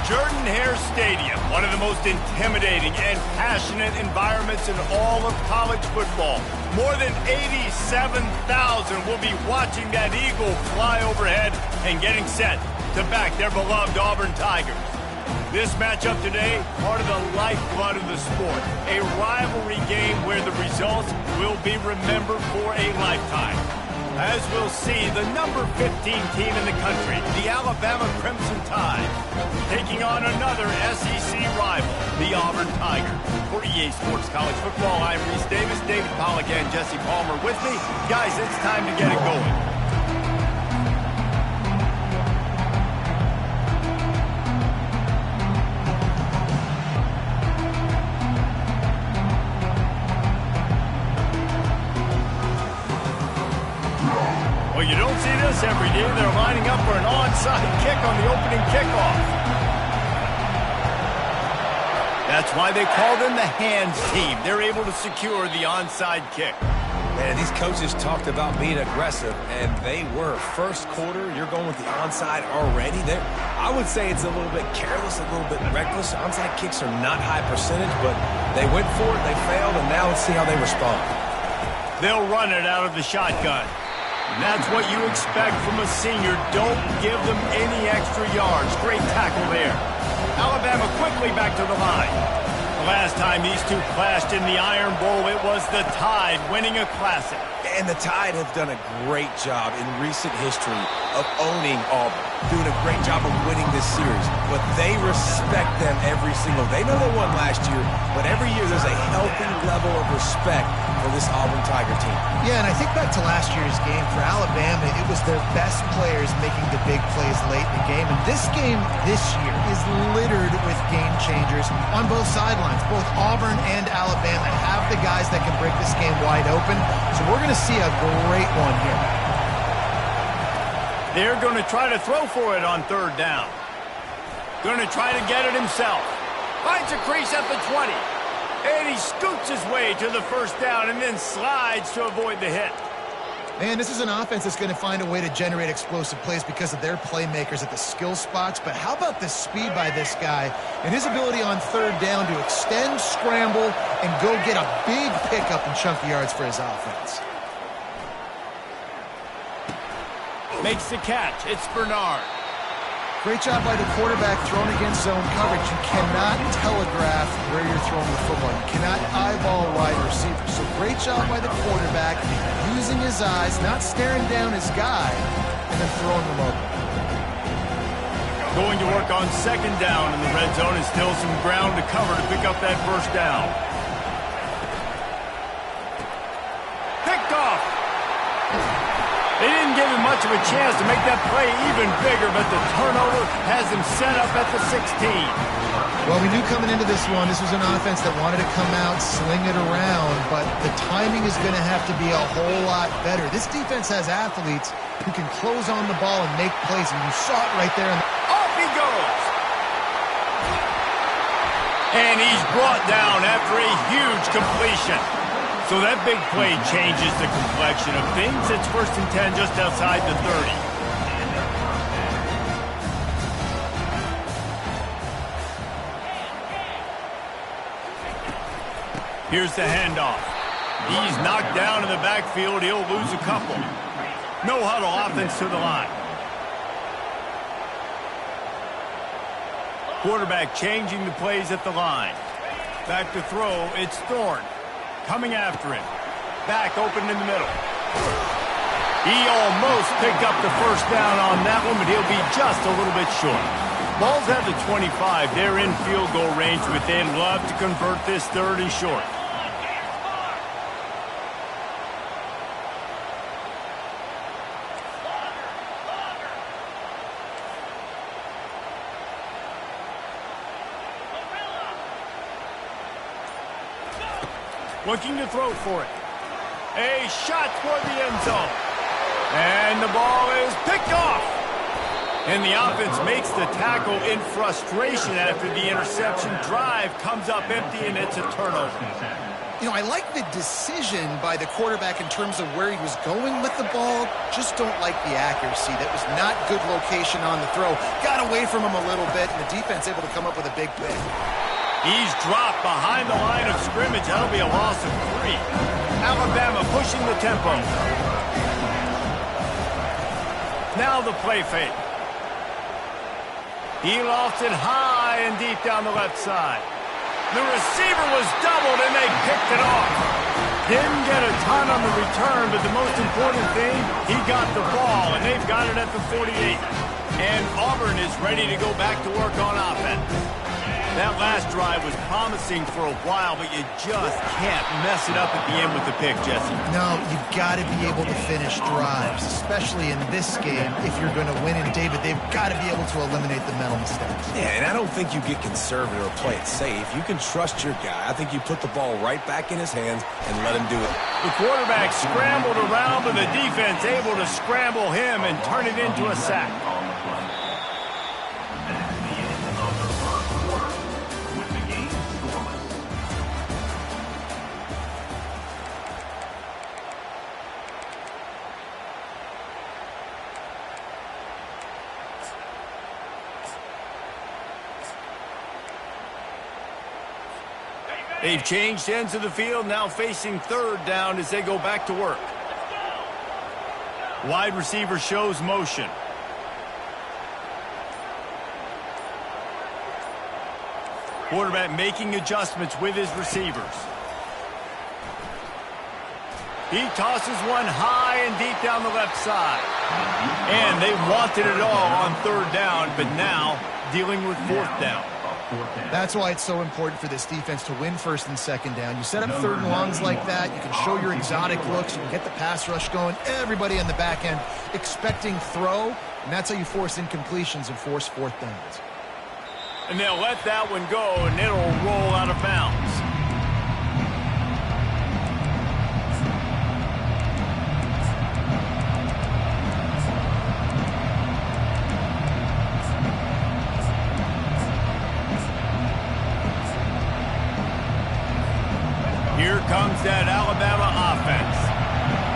Jordan-Hare Stadium, one of the most intimidating and passionate environments in all of college football. More than 87,000 will be watching that Eagle fly overhead and getting set to back their beloved Auburn Tigers. This matchup today, part of the lifeblood of the sport, a rivalry game where the results will be remembered for a lifetime. As we'll see, the number 15 team in the country, the Alabama Crimson Tide, taking on another SEC rival, the Auburn Tigers. For EA Sports College Football, I'm Reese Davis, David Pollack, and Jesse Palmer with me. Guys, it's time to get it going. Well, you don't see this every day. They're lining up for an onside kick on the opening kickoff. That's why they call them the hands team. They're able to secure the onside kick. Man, these coaches talked about being aggressive, and they were. First quarter, you're going with the onside already. I would say it's a little bit careless, a little bit reckless. Onside kicks are not high percentage, but they went for it, they failed, and now let's see how they respond. They'll run it out of the shotgun. And that's what you expect from a senior. Don't give them any extra yards. Great tackle there. Alabama quickly back to the line. The last time these two clashed in the Iron Bowl, it was the Tide winning a classic. And the Tide have done a great job in recent history of owning Auburn, doing a great job of winning this series. But they respect them every single. They know they won last year, but every year there's a healthy level of respect for this Auburn Tiger team. Yeah, and I think back to last year's game for Alabama, it was their best players making the big plays late in the game. And this game this year is littered with game changers on both sidelines. Both Auburn and Alabama have the guys that can break this game wide open. So we're going to see a great one here. They're going to try to throw for it on third down. Going to try to get it himself. Finds a crease at the 20. And he scoots his way to the first down and then slides to avoid the hit. Man, this is an offense that's going to find a way to generate explosive plays because of their playmakers at the skill spots. But how about the speed by this guy and his ability on third down to extend, scramble, and go get a big pickup and chunky yards for his offense. Makes the catch. It's Bernard. Great job by the quarterback throwing against zone coverage. You cannot telegraph where you're throwing the football. You cannot eyeball wide receivers. So great job by the quarterback using his eyes, not staring down his guy, and then throwing them over. Going to work on second down in the red zone and still some ground to cover to pick up that first down. Picked off. They didn't give him much of a chance to make that play even bigger, but the turnover has him set up at the 16. Well, we knew coming into this one, this was an offense that wanted to come out, sling it around, but the timing is going to have to be a whole lot better. This defense has athletes who can close on the ball and make plays, and you saw it right there. Off he goes! And he's brought down after a huge completion. So that big play changes the complexion of things. It's 1st and 10 just outside the 30. Here's the handoff. He's knocked down in the backfield. He'll lose a couple. No huddle offense to the line. Quarterback changing the plays at the line. Back to throw. It's Thorne. Coming after him. Back open in the middle. He almost picked up the first down on that one, but he'll be just a little bit short. Ball's at the 25. They're in field goal range, but they'd love to convert this third and short. Looking to throw for it. A shot toward the end zone. And the ball is picked off. And the offense makes the tackle in frustration after the interception. Drive comes up empty, and it's a turnover. You know, I like the decision by the quarterback in terms of where he was going with the ball. Just don't like the accuracy. That was not good location on the throw. Got away from him a little bit, and the defense able to come up with a big pick. He's dropped behind the line of scrimmage. That'll be a loss of 3. Alabama pushing the tempo. Now the play fake. He lost it high and deep down the left side. The receiver was doubled, and they picked it off. Didn't get a ton on the return, but the most important thing, he got the ball, and they've got it at the 48. And Auburn is ready to go back to work on offense. That last drive was promising for a while, but you just can't mess it up at the end with the pick, Jesse. No, you've got to be able to finish drives, especially in this game. If you're going to win, and David, they've got to be able to eliminate the mental mistakes. Yeah, and I don't think you get conservative or play it safe. You can trust your guy. I think you put the ball right back in his hands and let him do it. The quarterback scrambled around, but the defense able to scramble him and turn it into a sack. They've changed ends of the field, now facing third down as they go back to work. Wide receiver shows motion. Quarterback making adjustments with his receivers. He tosses one high and deep down the left side. And they wanted it all on third down, but now dealing with fourth down. That's why it's so important for this defense to win first and second down. You set up third and longs like that, you can show your exotic looks, you can get the pass rush going, everybody on the back end expecting throw, and that's how you force incompletions and force fourth downs. And they'll let that one go, and it'll roll out of bounds. Here comes that Alabama offense.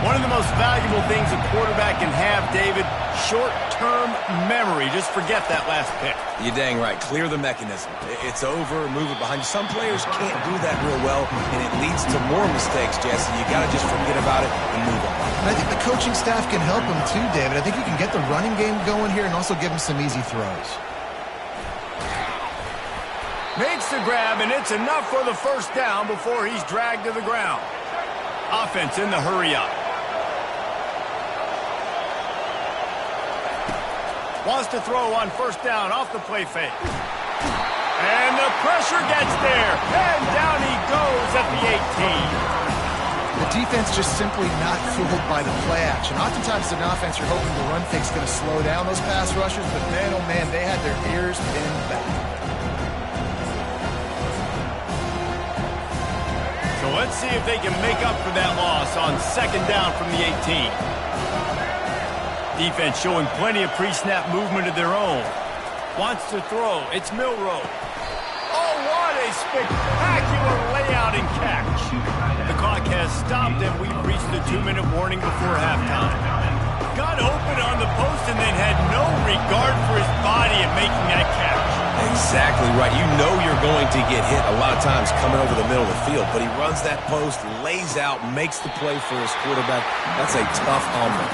One of the most valuable things a quarterback can have, David, short-term memory. Just forget that last pick. You're dang right. Clear the mechanism. It's over, move it behind you. Some players can't do that real well, and it leads to more mistakes, Jesse. You got to just forget about it and move on. And I think the coaching staff can help him too, David. I think you can get the running game going here and also give him some easy throws. Makes the grab, and it's enough for the first down before he's dragged to the ground. Offense in the hurry-up. Wants to throw on first down off the play fake. And the pressure gets there. And down he goes at the 18. The defense just simply not fooled by the play action. Oftentimes, as an offense, you're hoping the run fake's going to slow down those pass rushers, but man, oh man, they had their ears pinned back. So let's see if they can make up for that loss on second down from the 18. Defense showing plenty of pre-snap movement of their own. Wants to throw. It's Milroe. Oh, what a spectacular layout and catch. The clock has stopped, and we've reached the 2-minute warning before halftime. Got open on the post and then had no regard for his body in making that catch. Exactly right. You know you're going to get hit a lot of times coming over the middle of the field, but he runs that post, lays out, makes the play for his quarterback. That's a tough omelet.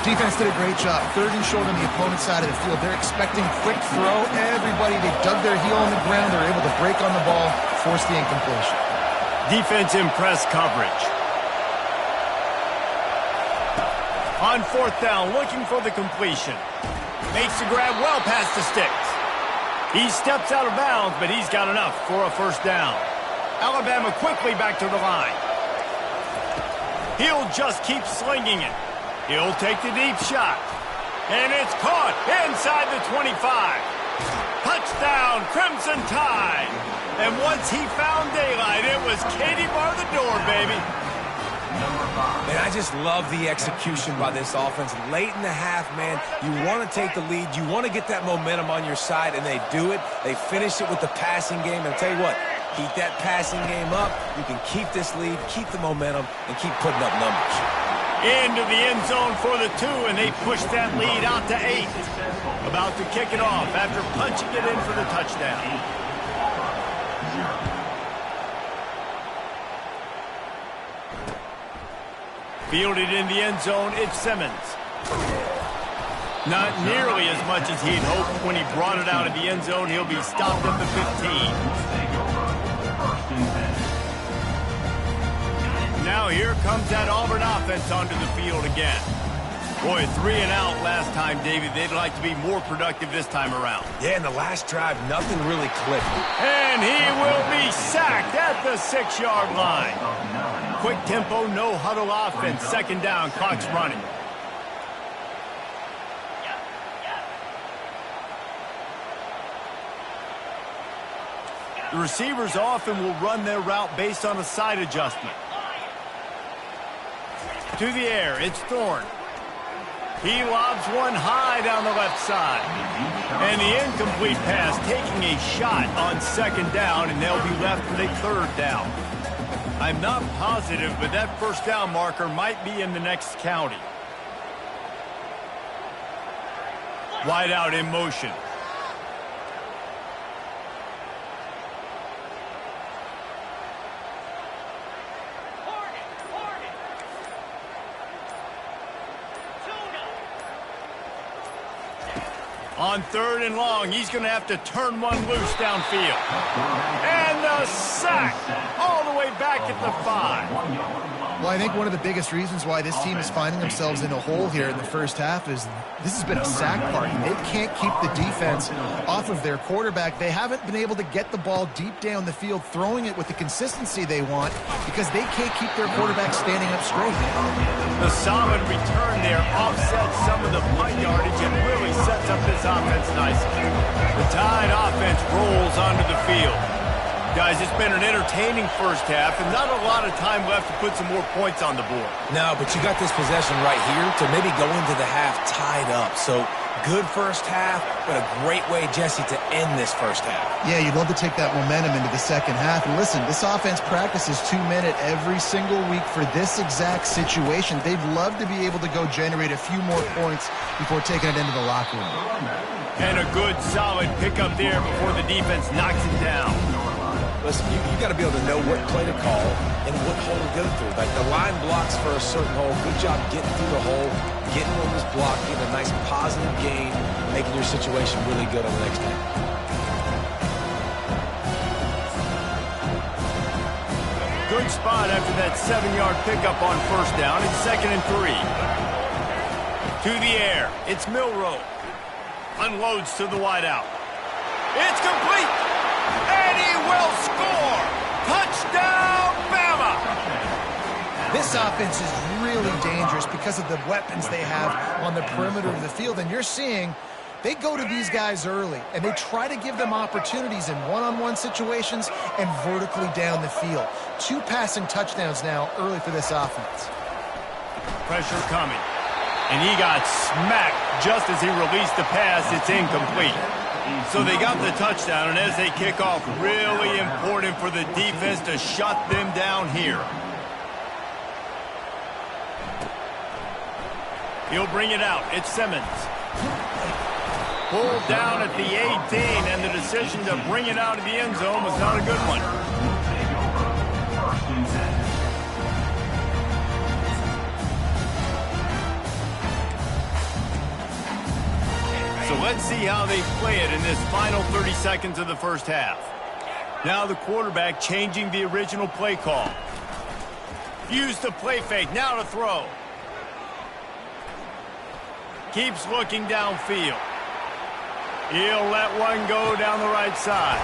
Defense did a great job. Third and short on the opponent's side of the field. They're expecting quick throw. Everybody, they dug their heel on the ground. They're able to break on the ball, force the incompletion. Defense in press coverage. On fourth down, looking for the completion. Makes the grab well past the sticks. He steps out of bounds, but he's got enough for a first down. Alabama quickly back to the line. He'll just keep slinging it. He'll take the deep shot. And it's caught inside the 25. Touchdown, Crimson Tide. And once he found daylight, it was Katie bar the door, baby. And I just love the execution by this offense. Late in the half, man, you want to take the lead. You want to get that momentum on your side, and they do it. They finish it with the passing game. And I'll tell you what, Keep that passing game up. You can keep this lead, keep the momentum, and keep putting up numbers. Into the end zone for the 2, and they push that lead out to 8. About to kick it off after punching it in for the touchdown. Fielded in the end zone, it's Simmons. Not nearly as much as he'd hoped when he brought it out of the end zone. He'll be stopped at the 15. Now here comes that Auburn offense onto the field again. Boy, 3 and out last time, David. They'd like to be more productive this time around. Yeah, in the last drive, nothing really clicked. And he will be sacked at the 6-yard line. Quick tempo, no huddle offense. Second down, clock's running. The receivers often will run their route based on a side adjustment. To the air, it's Thorne. He lobs one high down the left side. And the incomplete pass taking a shot on second down, and they'll be left with a third down. I'm not positive, but that first down marker might be in the next county. Wide out in motion. On 3rd and long, he's going to have to turn one loose downfield. And the sack all the way back at the 5. Well, I think one of the biggest reasons why this team is finding themselves in a hole here in the first half is this has been a sack party. They can't keep the defense off of their quarterback. They haven't been able to get the ball deep down the field, throwing it with the consistency they want because they can't keep their quarterback standing up straight. The solid return there offsets some of the punt yardage and really sets up this offense nicely. The Tide offense rolls onto the field. Guys, it's been an entertaining first half and not a lot of time left to put some more points on the board. No, but you got this possession right here to maybe go into the half tied up. So good first half, but a great way, Jesse, to end this first half. Yeah, you'd love to take that momentum into the second half. And listen, this offense practices 2-minute every single week for this exact situation. They'd love to be able to go generate a few more points before taking it into the locker room. And a good, solid pickup there before the defense knocks it down. Listen, you got to be able to know what play to call and what hole to go through. Like the line blocks for a certain hole. Good job getting through the hole, getting what was blocked, getting a nice positive gain, making your situation really good on the next down. Good spot after that 7-yard pickup on first down. It's 2nd and 3. To the air, it's Milroe. Unloads to the wideout. It's complete. And he will score! Touchdown, Bama! This offense is really dangerous because of the weapons they have on the perimeter of the field. And you're seeing they go to these guys early, and they try to give them opportunities in one-on-one situations and vertically down the field. 2 passing touchdowns now early for this offense. Pressure coming. And he got smacked just as he released the pass. It's incomplete. So they got the touchdown, and as they kick off, really important for the defense to shut them down here. He'll bring it out. It's Simmons. Pulled down at the 18, and the decision to bring it out of the end zone was not a good one. So let's see how they play it in this final 30 seconds of the first half. Now the quarterback changing the original play call. Use the play fake, now to throw. Keeps looking downfield. He'll let one go down the right side.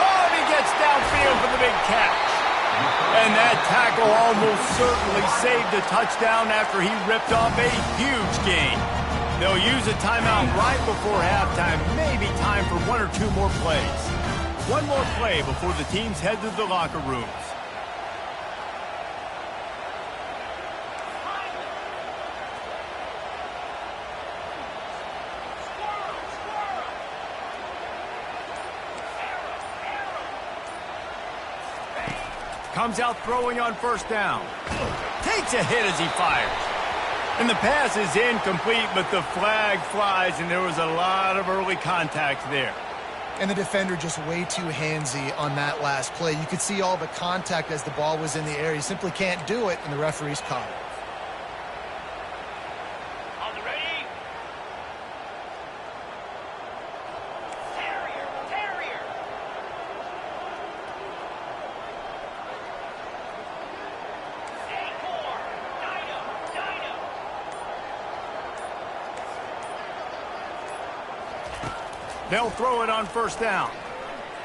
Oh, and he gets downfield for the big catch. And that tackle almost certainly saved a touchdown after he ripped off a huge gain. They'll use a timeout right before halftime. Maybe time for 1 or 2 more plays. One more play before the teams head to the locker rooms. Comes out throwing on first down. Takes a hit as he fires. And the pass is incomplete, but the flag flies, and there was a lot of early contact there. And the defender just way too handsy on that last play. You could see all the contact as the ball was in the air. He simply can't do it, and the referee's caught it. On the ready? Terrier! Acorn! Dino! They'll throw it on first down.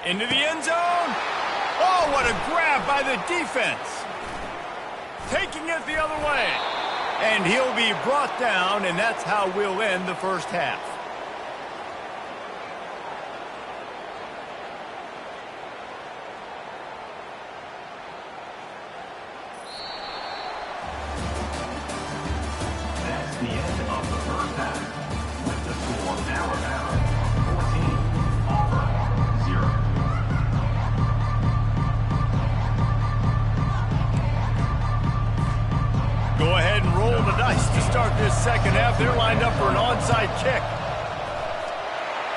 Into the end zone. Oh, what a grab by the defense. Taking it the other way. And he'll be brought down, and that's how we'll end the first half. That's the end of the first half. With the score Alabama 14, Auburn 0. Go ahead and roll the dice to start this second half. They're lined up for an onside kick.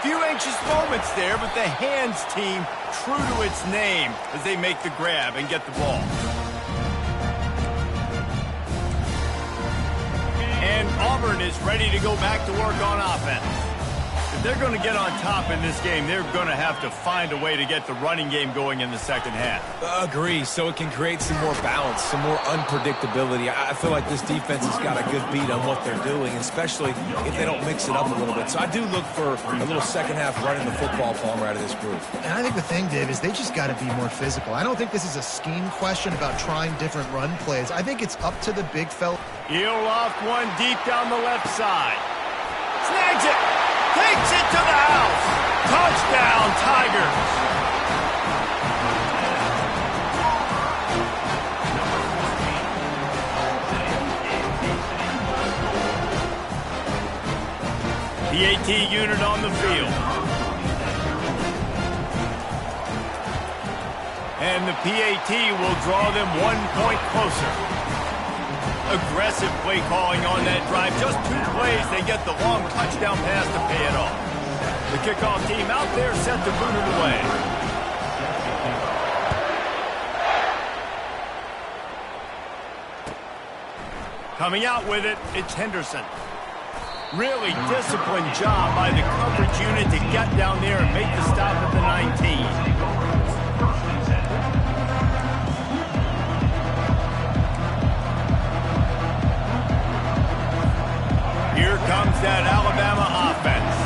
Few anxious moments there, but the hands team true to its name as they make the grab and get the ball. And Auburn is ready to go back to work on offense. If they're going to get on top in this game, they're going to have to find a way to get the running game going in the second half. Agree, so it can create some more balance, some more unpredictability. I feel like this defense has got a good beat on what they're doing, especially if they don't mix it up a little bit. So I do look for a little second half running the football Palmer out of this group. And I think the thing, Dave, is they just got to be more physical. I don't think this is a scheme question about trying different run plays. I think it's up to the big fella. He'll loft one deep down the left side. Snags it. Takes it to the house. Touchdown, Tigers. PAT unit on the field. And the PAT will draw them 1 point closer. Aggressive play calling on that drive. Just 2 plays, they get the long touchdown pass to pay it off. The kickoff team out there set to boot it away. Coming out with it, it's Henderson. Really disciplined job by the coverage unit to get down there and make the stop at the 19. Here comes that Alabama offense.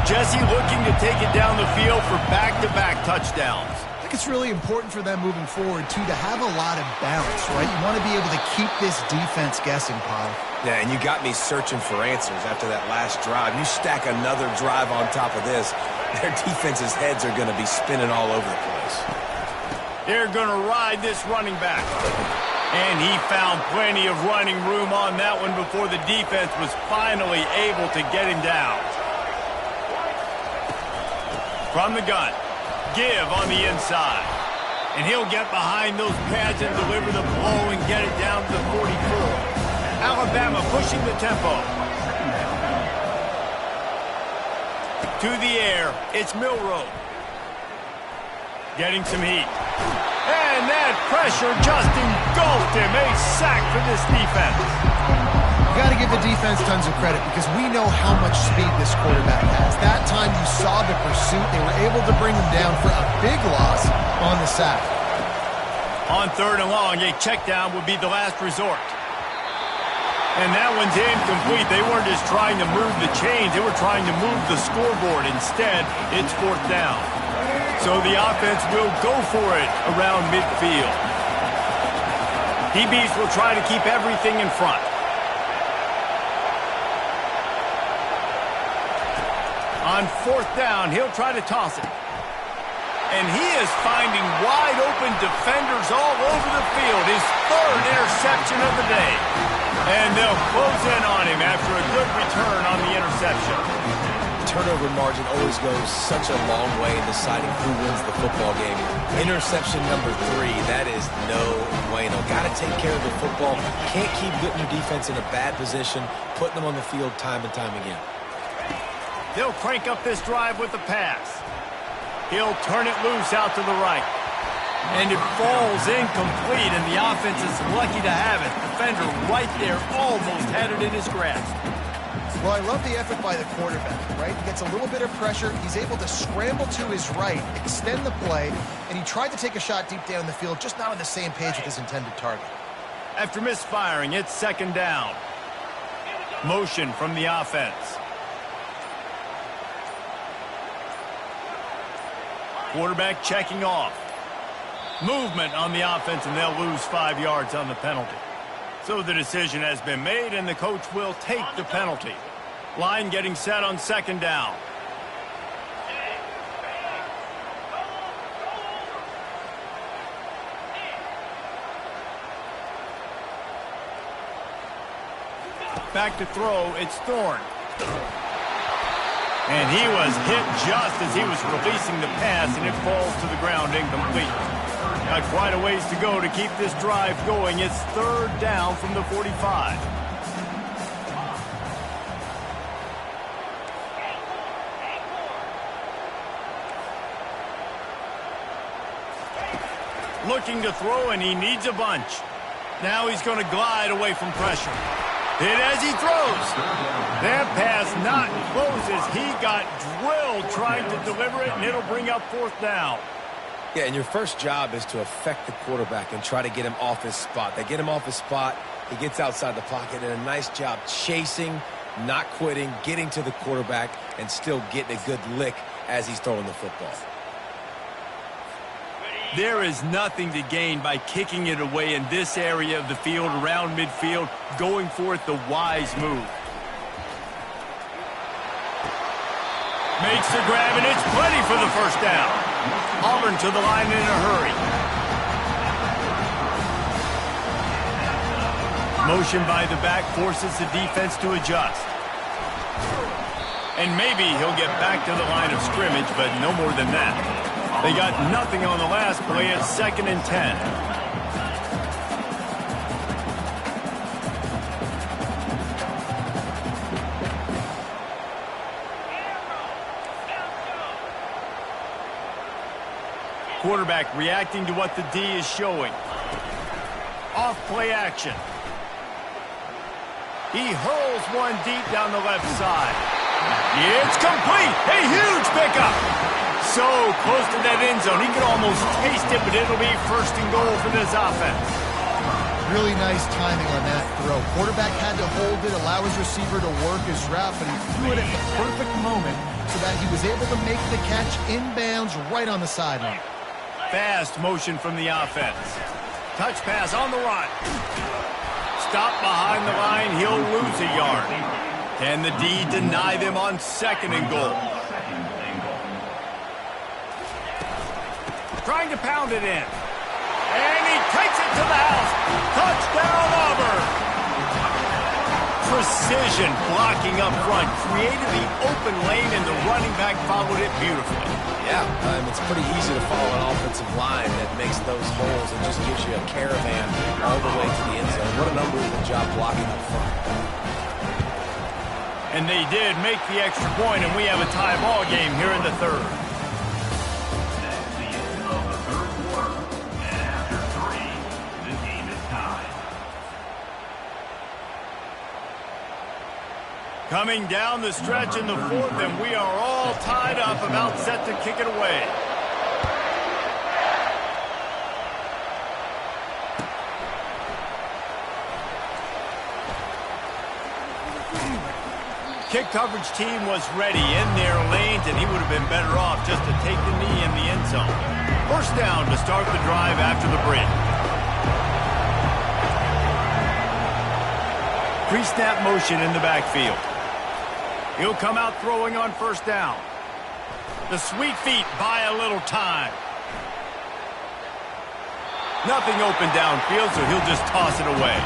Jesse looking to take it down the field for back-to-back touchdowns. I think it's really important for them moving forward, too, to have a lot of bounce, right? You want to be able to keep this defense guessing, Paul. Yeah, and you got me searching for answers after that last drive. You stack another drive on top of this, their defense's heads are going to be spinning all over the place. They're going to ride this running back. And he found plenty of running room on that one before the defense was finally able to get him down. From the gun, give on the inside. And he'll get behind those pads and deliver the blow and get it down to the 44. Alabama pushing the tempo. To the air, it's Milroe. Getting some heat. And that pressure just engulfed him. A sack for this defense. You got to give the defense tons of credit because we know how much speed this quarterback has. That time you saw the pursuit. They were able to bring him down for a big loss on the sack. On 3rd and long, a check down would be the last resort. And that one's incomplete. They weren't just trying to move the chains. They were trying to move the scoreboard. Instead, it's 4th down. So the offense will go for it around midfield. DBs will try to keep everything in front. On 4th down, he'll try to toss it. And he is finding wide open defenders all over the field. His 3rd interception of the day. And they'll close in on him after a good return on the interception. turnover margin always goes such a long way in deciding who wins the football game. Interception number 3, that is no bueno. Got to take care of the football. Can't keep putting your defense in a bad position, putting them on the field time and time again. They'll crank up this drive with the pass. He'll turn it loose out to the right. And it falls incomplete, and the offense is lucky to have it. Defender right there almost had it in his grasp. Well, I love the effort by the quarterback, right? He gets a little bit of pressure. He's able to scramble to his right, extend the play, and he tried to take a shot deep down the field, just not on the same page with his intended target. After misfiring, it's second down. Motion from the offense. Quarterback checking off. Movement on the offense, and they'll lose 5 yards on the penalty. So the decision has been made, and the coach will take the penalty. Line getting set on second down. Back to throw, it's Thorne. And he was hit just as he was releasing the pass, and it falls to the ground incomplete. Got quite a ways to go to keep this drive going. It's third down from the 45. Looking to throw, and he needs a bunch. Now he's going to glide away from pressure. Hit as he throws. That pass not close as he got drilled trying to deliver it, and it'll bring up fourth down. Yeah, and your first job is to affect the quarterback and try to get him off his spot. They get him off his spot, he gets outside the pocket, and a nice job chasing, not quitting, getting to the quarterback, and still getting a good lick as he's throwing the football. There is nothing to gain by kicking it away in this area of the field, around midfield, going for it the wise move. Makes the grab, and it's plenty for the first down. Auburn to the line in a hurry. Motion by the back forces the defense to adjust. And maybe he'll get back to the line of scrimmage, but no more than that. They got nothing on the last play. It's second and 10. Quarterback reacting to what the D is showing. Off play action. He hurls one deep down the left side. It's complete. A huge pickup. So close to that end zone. He could almost taste it, but it'll be first and goal for this offense. Really nice timing on that throw. Quarterback had to hold it, allow his receiver to work his route, but he threw it at the perfect moment so that he was able to make the catch inbounds right on the sideline. Fast motion from the offense. Touch pass on the run. Stop behind the line. He'll lose a yard. Can the D deny them on second and goal? Trying to pound it in. And he takes it to the house. Touchdown, Auburn. Precision blocking up front. Created the open lane, and the running back followed it beautifully. Yeah, it's pretty easy to follow an offensive line that makes those holes and just gives you a caravan all the way to the end zone. What an unbelievable job blocking up front. And they did make the extra point, and we have a tie ball game here in the third. Coming down the stretch in the fourth, and we are all tied up, about set to kick it away. Kick coverage team was ready in their lanes, and he would have been better off just to take the knee in the end zone. First down to start the drive after the bridge. Pre-snap motion in the backfield. He'll come out throwing on first down. The sweet feet buy a little time. Nothing open downfield, so he'll just toss it away.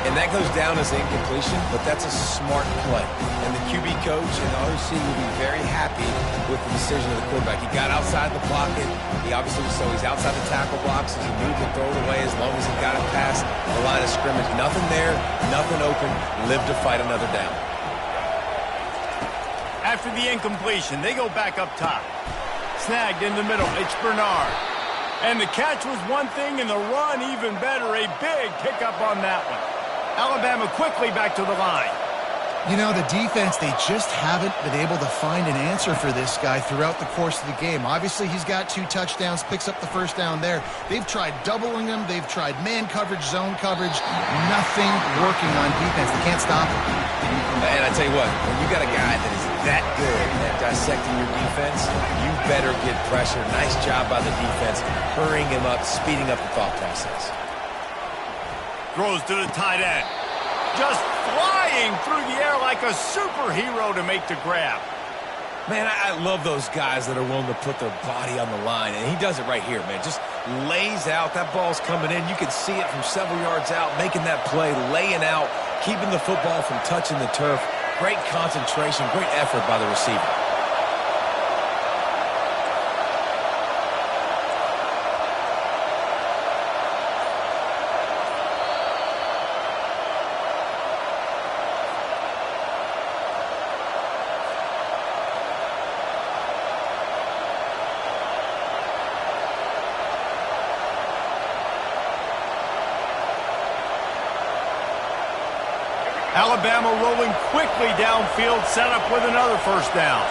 And that goes down as incompletion, but that's a smart play. And the QB coach and the OC will be very happy with the decision of the quarterback. He got outside the pocket. He obviously, so he's outside the tackle box. As he moved and throw it away as long as he got it past the line of scrimmage. Nothing there, nothing open. Live to fight another down. After the incompletion, they go back up top. Snagged in the middle, it's Bernard. And the catch was one thing, and the run even better. A big pickup on that one. Alabama quickly back to the line. You know, the defense, they just haven't been able to find an answer for this guy throughout the course of the game. Obviously, he's got 2 touchdowns, picks up the first down there. They've tried doubling him. They've tried man coverage, zone coverage. Nothing working on defense. They can't stop him. And I tell you what, when you got a guy that is that good at dissecting your defense, you better get pressure. Nice job by the defense, hurrying him up, speeding up the thought process. Throws to the tight end. Just flying through the air like a superhero to make the grab. Man, I love those guys that are willing to put their body on the line, and he does it right here, man. Just lays out. That ball's coming in. You can see it from several yards out, making that play, laying out, keeping the football from touching the turf. Great concentration, great effort by the receiver. Alabama rolling quickly downfield, set up with another first down.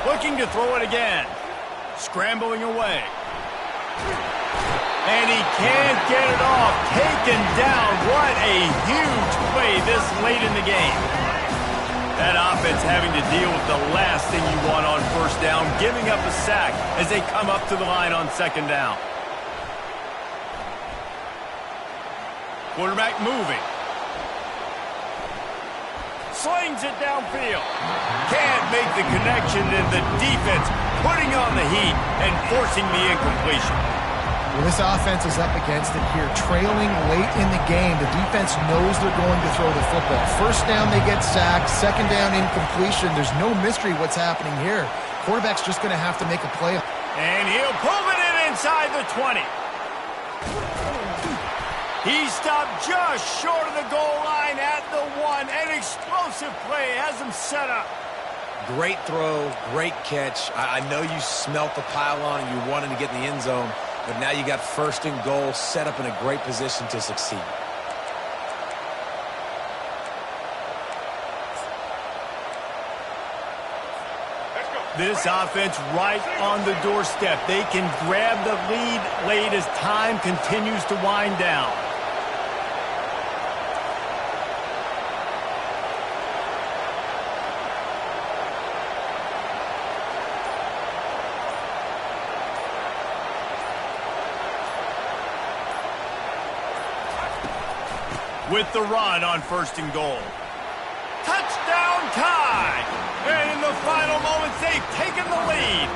Looking to throw it again. Scrambling away. And he can't get it off. Taken down. What a huge play this late in the game. That offense having to deal with the last thing you want on first down, giving up a sack as they come up to the line on second down. Quarterback moving. Slings it downfield. Can't make the connection, and the defense putting on the heat and forcing the incompletion. Well, this offense is up against it here. Trailing late in the game, the defense knows they're going to throw the football. First down, they get sacked. Second down, incompletion. There's no mystery what's happening here. Quarterback's just going to have to make a play. And he'll pull it in inside the 20. He stopped just short of the goal line at the 1. An explosive play has him set up. Great throw, great catch. I know you smelt the pylon and you wanted to get in the end zone, but now you got first and goal set up in a great position to succeed. This offense right on the doorstep. They can grab the lead late as time continues to wind down. With the run on first and goal. Touchdown tie! And in the final moments, they've taken the lead.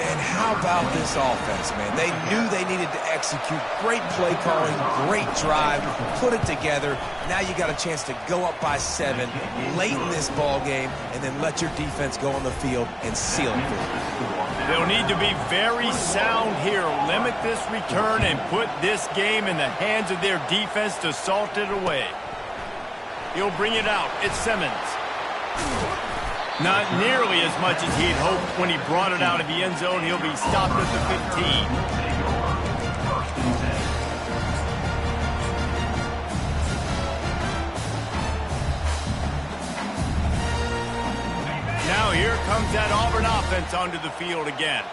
And how about this offense, man? They knew they needed to execute. Great play calling, great drive, put it together. Now you got a chance to go up by 7 late in this ball game and then let your defense go on the field and seal it for you. They'll need to be very sound here. Limit this return and put this game in the hands of their defense to salt it away. He'll bring it out. It's Simmons. Not nearly as much as he'd hoped when he brought it out of the end zone. He'll be stopped at the 15. Now here comes that Auburn offense onto the field again.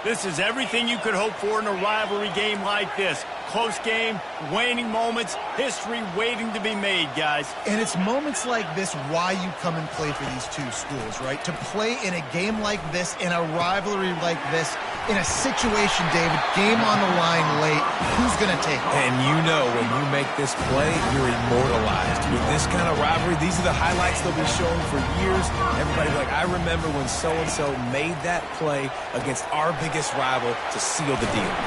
This is everything you could hope for in a rivalry game like this. Close game, waning moments, history waiting to be made, guys. And it's moments like this why you come and play for these two schools, right? To play in a game like this, in a rivalry like this, in a situation, David, game on the line late, who's going to take it? And you know when you make this play, you're immortalized. With this kind of rivalry, these are the highlights they'll be showing for years. Everybody's like, I remember when so-and-so made that play against our biggest rival to seal the deal.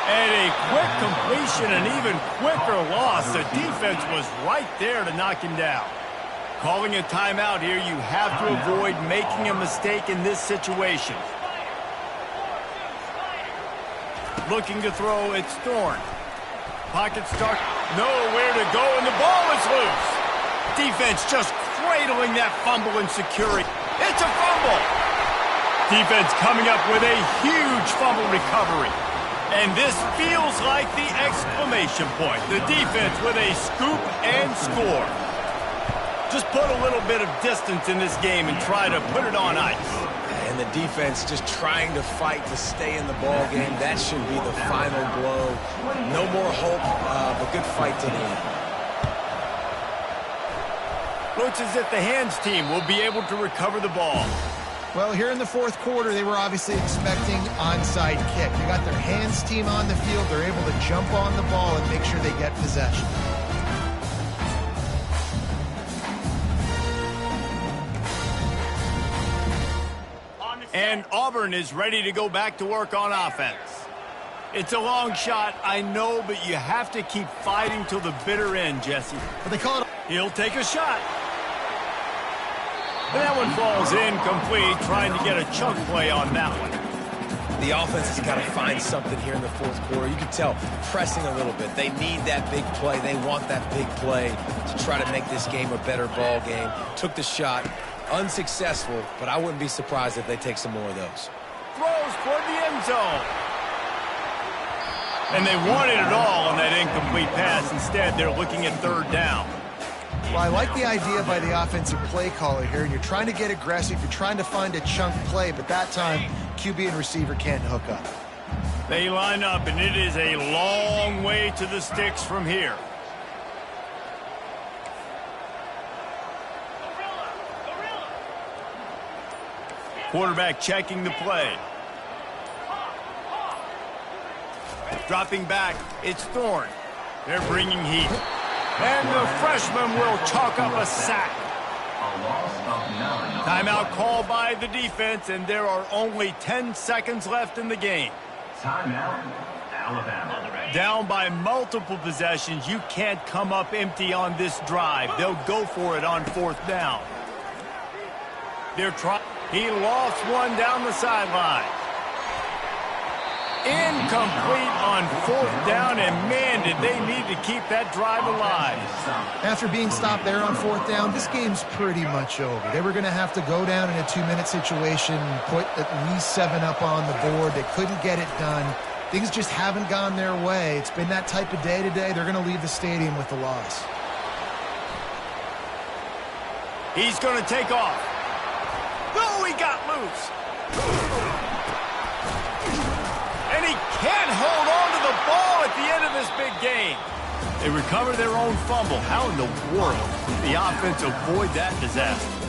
And a quick completion, an even quicker loss. The defense was right there to knock him down. Calling a timeout here, you have to avoid making a mistake in this situation. Looking to throw, it's Thorne. Pocket start, nowhere to go, and the ball is loose. Defense just cradling that fumble and securing. It's a fumble. Defense coming up with a huge fumble recovery. And this feels like the exclamation point. The defense with a scoop and score. Just put a little bit of distance in this game and try to put it on ice. And the defense just trying to fight to stay in the ball game. That should be the final blow. No more hope, but good fight to the end. Looks as if the hands team will be able to recover the ball. Well, here in the fourth quarter, they were obviously expecting onside kick. They got their hands team on the field. They're able to jump on the ball and make sure they get possession. And Auburn is ready to go back to work on offense. It's a long shot, I know, but you have to keep fighting till the bitter end, Jesse. But they call it. He'll take a shot. And that one falls incomplete, trying to get a chunk play on that one. The offense has got to find something here in the fourth quarter. You can tell pressing a little bit. They need that big play. They want that big play to try to make this game a better ball game. Took the shot. Unsuccessful, but I wouldn't be surprised if they take some more of those. Throws toward the end zone. And they wanted it all on that incomplete pass. Instead, they're looking at third down. Well, I like the idea by the offensive play caller here. You're trying to get aggressive. You're trying to find a chunk play, but that time, QB and receiver can't hook up. They line up, and it is a long way to the sticks from here. Quarterback checking the play. Dropping back, it's Thorne. They're bringing heat. And the freshman will chalk up a sack. A loss of 9. Timeout called by the defense, and there are only 10 seconds left in the game. Timeout, Alabama. Down by multiple possessions, you can't come up empty on this drive. They'll go for it on fourth down. They're trying. He lost one down the sideline. Incomplete on fourth down, and man, did they need to keep that drive alive. After being stopped there on fourth down, this game's pretty much over. They were going to have to go down in a 2-minute situation, put at least 7 up on the board. They couldn't get it done. Things just haven't gone their way. It's been that type of day today. They're going to leave the stadium with the loss. He's going to take off. Oh, he got loose. And he can't hold on to the ball at the end of this big game. They recover their own fumble. How in the world did the offense avoid that disaster?